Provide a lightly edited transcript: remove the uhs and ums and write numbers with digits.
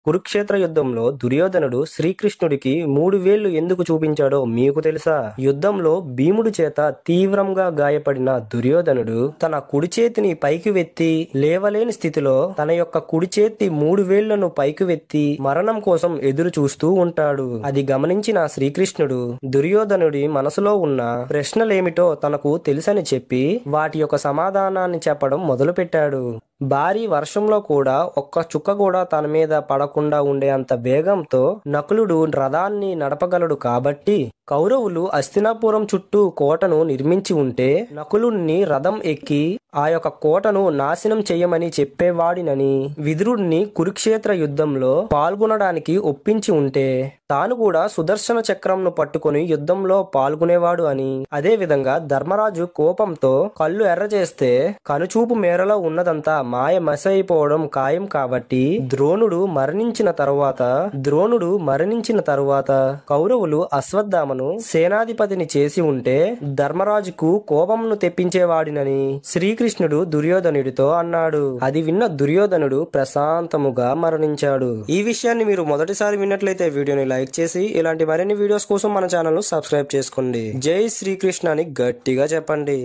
కురుక్షేత్ర యుద్ధంలో దుర్యోధనుడు శ్రీకృష్ణుడికి 3 వేళ్లు ఎందుకు చూపించాడో మీకు తెలుసా? యుద్ధంలో భీముడి చేత తీవ్రంగా గాయపడిన దుర్యోధనుడు తన కుడి చేతిని పైకి వెత్తి లేవలేని స్థితిలో తన యొక్క కుడి చేతి 3 వేళ్లను పైకి వెత్తి మరణం కోసం ఎదురు చూస్తూ ఉంటాడు. అది గమనించిన శ్రీకృష్ణుడు దుర్యోధనుడి మనసులో ఉన్న ప్రశ్నలేమిటో తనకు తెలుసని చెప్పి వాటి యొక్క సమాధానాన్ని చెప్పడం మొదలుపెట్టాడు. భారీ వర్షంలో కూడా ఒక్క చుక్క కూడా తన మీద పడకుండా ఉండే అంత వేగంతో నకులుడు రథాన్ని నడపగలడు కాబట్టి కౌరవులు హస్తినాపురం చుట్టూ కోటను నిర్మించి ఉంటే నకులుణ్ణి రథం ఎక్కి ఆ యొక్క కోటను నాశనం చెయ్యమని చెప్పేవాడినని, విదురుడిని కురుక్షేత్ర యుద్ధంలో పాల్గొనడానికి ఒప్పించి ఉంటే తాను కూడా సుదర్శన చక్రంను పట్టుకుని యుద్ధంలో పాల్గొనేవాడు అని, అదే విధంగా ధర్మరాజు కోపంతో కళ్ళు ఎర్ర చేస్తే కనుచూపు మేరలో ఉన్నదంతా మాయ మసైపోవడం ఖాయం కాబట్టి ద్రోణుడు మరణించిన తరువాత కౌరవులు అశ్వత్థామను సేనాధిపతిని చేసి ఉంటే ధర్మరాజుకు కోపంను తెప్పించేవాడినని శ్రీకృష్ణుడు దుర్యోధనుడితో అన్నాడు. అది విన్న దుర్యోధనుడు ప్రశాంతముగా మరణించాడు. ఈ విషయాన్ని మీరు మొదటిసారి విన్నట్లయితే వీడియోని లైక్ చేసి ఇలాంటి మరిన్ని వీడియోస్ కోసం మన ఛానల్ ను సబ్స్క్రైబ్ చేసుకోండి. జై శ్రీకృష్ణ అని గట్టిగా చెప్పండి.